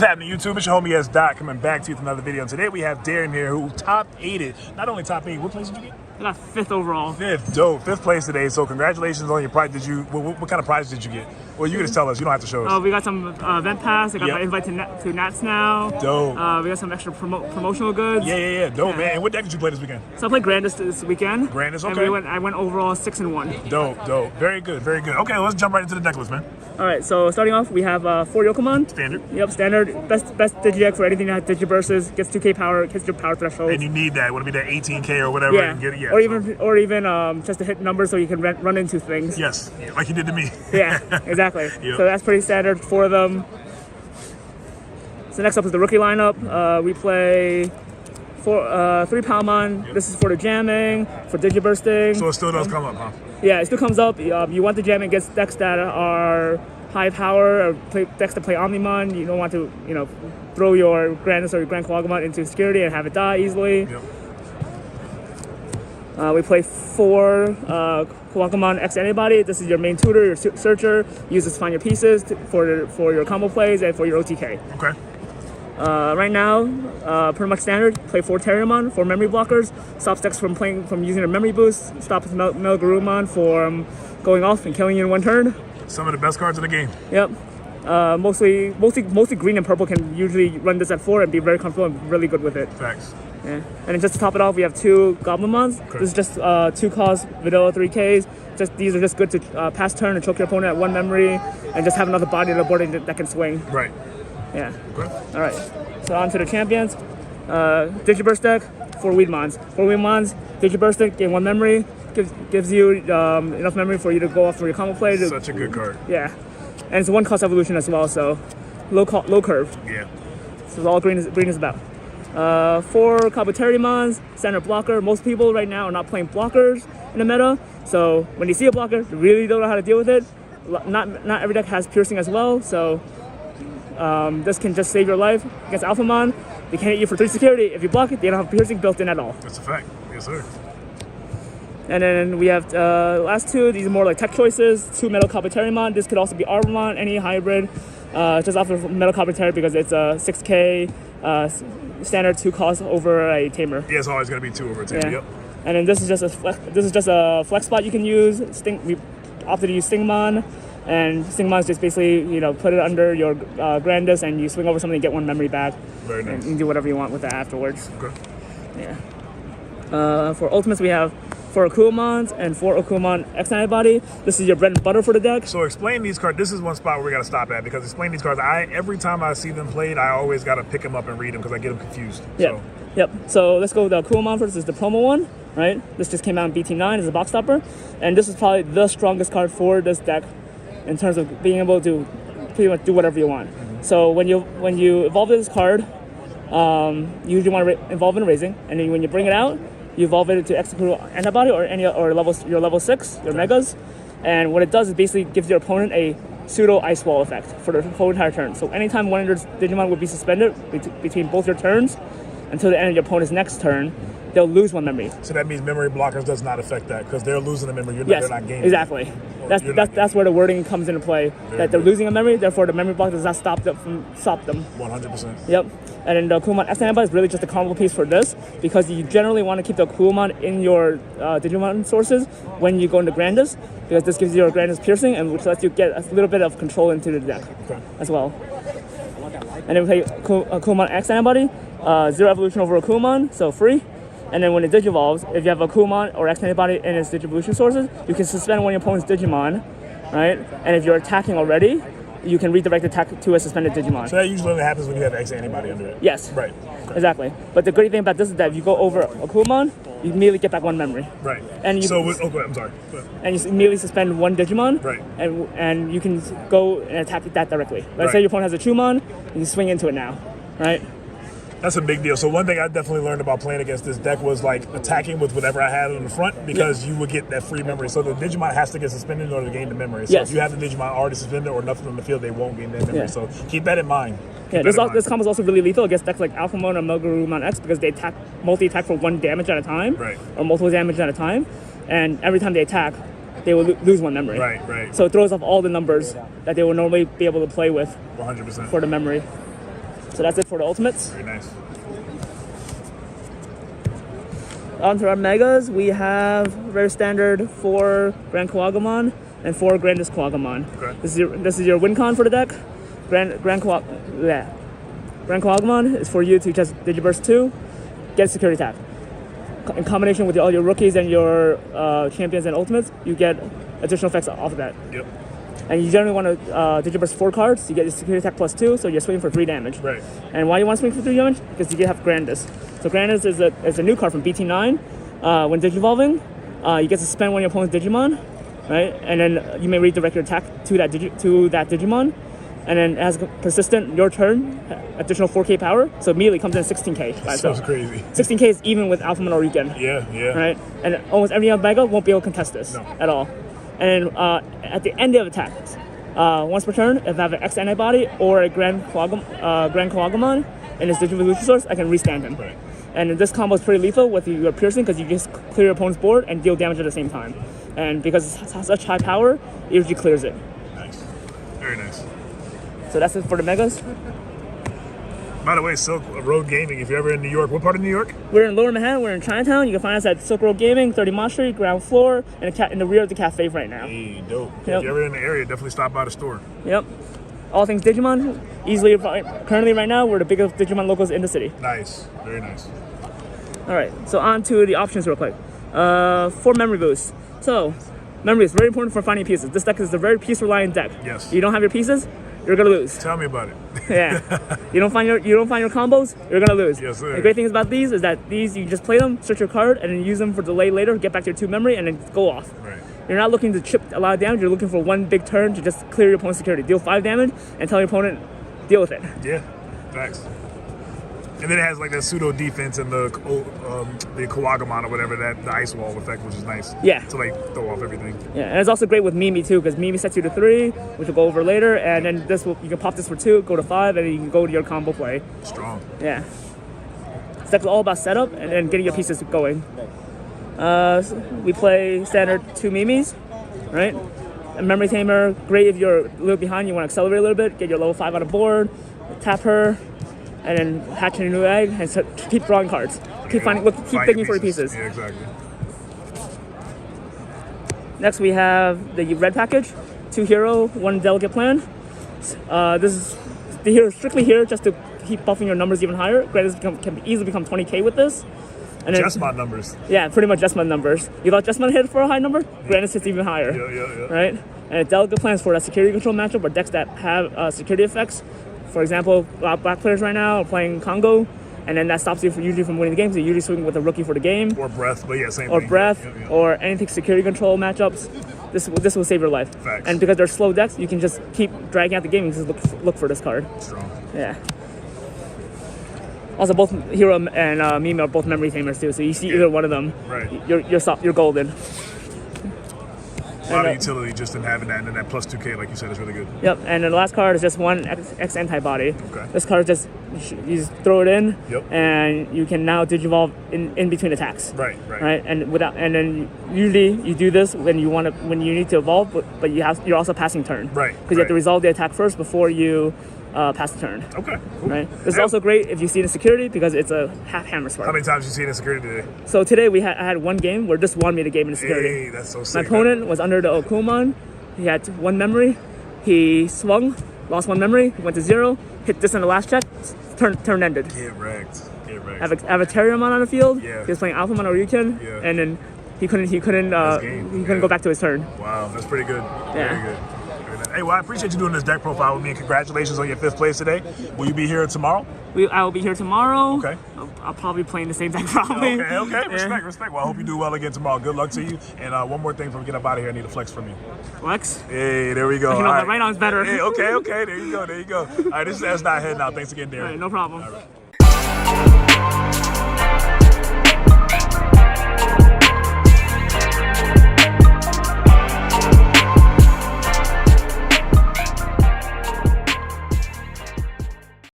What's happening, YouTube? It's your homie S. Doc coming back to you with another video. And today we have Darren here who top 8'd. Not only top 8, what place did you get? I got 5th overall. 5th, dope. 5th place today. So congratulations on your prize. What kind of prize did you get? Well, you can just tell us. You don't have to show us. We got some event pass. I got my invite to Nats now. Dope. We got some extra promotional goods. Yeah. Dope, man. And what deck did you play this weekend? So I played Grandis this weekend. Grandis, okay. And I went overall 6-1. Dope. Very good. Okay, let's jump right into the deck list, man. All right, so starting off, we have 4 Yokomon. Standard. Yep, standard. Best Digideck for anything that has Digibursts, gets 2k power, hits your power threshold. And you need that. Would it be that 18k or whatever? Yeah. And get it, Or even just to hit numbers so you can run into things. Yes, like you did to me. Yeah, exactly. Yep. So that's pretty standard for them. So next up is the rookie lineup. We play 3 Palmon. Yep. This is for the jamming, for Digibursting. So it still does come up, huh? Yeah, it still comes up. You want the jamming against decks that are high power, or decks that play Omnimon. You don't want to, throw your Grandis or your GrandisKuwagamon into security and have it die easily. Yep. We play 4 Kuwagamon X Antibody. This is your main tutor, your searcher. Use this to find your pieces for your combo plays and for your OTK. Okay. Right now, pretty much standard. Play 4 Terriermon, 4 memory blockers. Stops decks from using a memory boost. Stops Melgarumon from going off and killing you in one turn. Some of the best cards in the game. Yep. Mostly green and purple can usually run this at 4 and be very comfortable and really good with it. Facts. Yeah. And then just to top it off, we have 2 Goblinmons. Okay. This is just 2 cost vanilla 3Ks. These are just good to pass turn and choke your opponent at 1 memory and just have another body on the board that can swing. Right. Yeah. Okay. All right. So on to the champions. Digiburst deck, 4 Weedmons. 4 Weedmons, Digiburst deck, gain 1 memory. Gives you enough memory for you to go off for your combo play. Such a good card. Yeah. And it's a 1 cost evolution as well, so low curve. Yeah. So all green is about. 4 Kabuterimons, standard blocker. Most people right now are not playing blockers in the meta, so when you see a blocker, you really don't know how to deal with it. Not every deck has piercing as well, so this can just save your life against Alphamon. They can hit you for 3 security. If you block it, they don't have piercing built in at all. That's a fact. Yes, sir. And then we have last 2. These are more like tech choices. 2 Metal Kabuterimon. This could also be Arbamon, any hybrid. Just off of Metal Kabuteri because it's a 6k standard 2 cost over a tamer. Yeah, it's always going to be 2 over a tamer. Yeah. Yep. And then this is just a flex spot you can use. We opted to use Stingmon, and Stingmon is just basically put it under your Grandis and you swing over something and get 1 memory back. Very nice. And you can do whatever you want with that afterwards. Okay. Yeah. For ultimates we have 4 Akuamons and 4 Akuamon X Antibody. This is your bread and butter for the deck. So explain these cards. This is one spot where we got to stop at because explain these cards. Every time I see them played, I always got to pick them up and read them because I get them confused. Yep. Yep. So let's go with the Akuamon first. This is the promo one, right? This just came out in BT9 as a box stopper, and this is probably the strongest card for this deck in terms of being able to pretty much do whatever you want. Mm-hmm. So when you evolve this card, you usually want to evolve in raising, and then when you bring it out, you evolve it into Execute Antibody or your level 6, your megas, and what it does is basically gives your opponent a pseudo ice wall effect for the whole entire turn. So anytime one of your Digimon would be suspended between both your turns until the end of your opponent's next turn, they'll lose 1 memory. So that means memory blockers does not affect that because they're losing the memory. Yes, they're not gaining. Exactly. That's where the wording comes into play. That they're losing a memory, therefore the memory block does not stop them. 100%. Yep. And then the Akuamon X Antibody is really just a combo piece for this because you generally want to keep the Akuamon in your Digimon sources when you go into Grandis because this gives you your Grandis piercing and which lets you get a little bit of control into the deck as well. And then we play Akuamon X Antibody, 0 evolution over Akuamon, so free. And then when it digivolves, if you have Akuamon or X Antibody in its Digivolution sources, you can suspend one of your opponent's Digimon, right? And if you're attacking already, you can redirect attack to a suspended Digimon. So that usually only happens when you have X Antibody under it. Yes. Right. Okay. Exactly. But the great thing about this is that if you go over Akuamon, you immediately get back 1 memory. Right. And you, I'm sorry. And you immediately suspend 1 Digimon. Right. And you can go and attack that directly. Let's say your opponent has a Chumon, you swing into it now, right? That's a big deal. So one thing I definitely learned about playing against this deck was like attacking with whatever I had on the front because you would get that free memory. So the Digimon has to get suspended in order to gain the memory. So if you have the Digimon already suspended or nothing on the field, they won't gain that memory. So keep that in mind. This combo is also really lethal against decks like Alphamon or Melgarumon X because they multi-attack for 1 damage at a time, or multiple damage at a time, and every time they attack, they will lose 1 memory. Right. So it throws off all the numbers that they will normally be able to play with 100% for the memory. So that's it for the ultimates. Very nice. On to our megas, we have very standard 4 GrandisKuwagamon and 4 GrandisKuwagamon. Okay. This is your win con for the deck. GrandisKuwagamon is for you to just Digiburst 2, get security attack. In combination with all your rookies and your champions and ultimates, you get additional effects off of that. Yep. And you generally want to Digiburst 4 cards, you get your security attack +2, so you're swinging for 3 damage. Right. And why you want to swing for 3 damage? Because you have Grandis. So Grandis is a new card from BT9. When Digivolving, you get to spend one of your opponent's Digimon, right? And then you may redirect your attack to that Digimon. And then it has persistent, your turn, additional 4K power. So immediately comes in 16K. By That sounds crazy. 16K is even with Alpha Moon or Weekend. Yeah. Right? And almost every other mega won't be able to contest this at all. And at the end of attacks, once per turn, if I have an X antibody or a GrandisKuwagamon in his Digivolution source, I can restand him. Right. And this combo is pretty lethal with your piercing because you just clear your opponent's board and deal damage at the same time. And because it has such high power, it usually clears it. Nice. Very nice. So that's it for the megas. By the way, Silk Road Gaming, if you're ever in New York, what part of New York? We're in Lower Manhattan. We're in Chinatown. You can find us at Silk Road Gaming, 30 Mott Street, ground floor, and in the rear of the cafe right now. Hey, dope. Yep. If you're ever in the area, definitely stop by the store. Yep. All things Digimon. Easily, currently right now, we're the biggest Digimon locals in the city. Nice. Very nice. All right, so on to the options real quick. For memory boost. So, memory is very important for finding pieces. This deck is a very piece-reliant deck. Yes. You don't have your pieces, you're gonna lose. Tell me about it. Yeah. You don't find your combos, you're gonna lose. Yes, sir. The great thing about these is that you just play them, search your card, and then use them for delay later, get back to your 2 memory, and then go off. Right. You're not looking to chip a lot of damage, you're looking for one big turn to just clear your opponent's security. Deal 5 damage, and tell your opponent, deal with it. Yeah. Facts. And then it has like that pseudo defense and the Kuwagamon or whatever, that the ice wall effect, which is nice. Yeah. To like throw off everything. Yeah, and it's also great with Mimi too, because Mimi sets you to 3, which we'll go over later, and then you can pop this for 2, go to 5, and then you can go to your combo play. Strong. Yeah. This deck is all about setup and then getting your pieces going. We play standard 2 Mimis, right? A Memory Tamer, great if you're a little behind, you want to accelerate a little bit, get your level 5 on the board, tap her, and then hatch a new egg and keep drawing cards. Keep digging for your pieces. Yeah, exactly. Next we have the red package, 2 hero, 1 delegate plan. The hero is strictly here just to keep buffing your numbers even higher. Grandis can easily become 20K with this. And then, Just my numbers. Yeah, pretty much just my numbers. You thought just my hit for a high number? Grandis hits even higher. Yeah. Right? And delegate plans for that security control matchup or decks that have security effects. For example, black players right now are playing Congo, and then that stops you usually from winning the game. So you usually swing with a rookie for the game. Or breath, but yeah, same or thing. breath, Yeah. or anything security control matchups. This will save your life. Facts. And because they're slow decks, you can just keep dragging out the game and just look for this card. Strong. Yeah. Also, both Hero and Mimi are both memory tamers too. So you see either one of them, Right. you're golden. A lot of utility just in having that, and then that plus 2K, like you said, is really good. Yep, and then the last card is just one X antibody. Okay. This card is just, you just throw it in, Yep. and you can now digivolve in between attacks. Right. Right, and then usually you do this when you need to evolve, but you're also passing turn. Right, Because you have to resolve the attack first before you pass the turn. Okay. Cool. Right. This is also great if you see it in security because it's a half hammer How spark. many times you seen in security today? So today I had one game where this won me the game in security. Hey, that's so sick. My opponent was under the Okumon. He had one memory. He swung, lost one memory, went to 0, hit this in the last check, turn ended. Get wrecked. I have a Terriermon on the field. Yeah. He was playing Alphamon or Ryukin, Yeah. and then he couldn't go back to his turn. Wow, that's pretty good. Yeah. Very good. Very nice. Hey, well, I appreciate you doing this deck profile with me, and congratulations on your 5th place today. Will you be here tomorrow? I will be here tomorrow. Okay. I'll probably be playing the same deck probably. Okay. Yeah. Respect. Well, I hope you do well again tomorrow. Good luck to you. And one more thing before we get up out of here, I need a flex from you. Flex? Hey, there we go. You know, All that right arm's better. Hey, okay. There you go. All right, this is S. Heading out. Thanks again, Darren. All right, no problem. All right.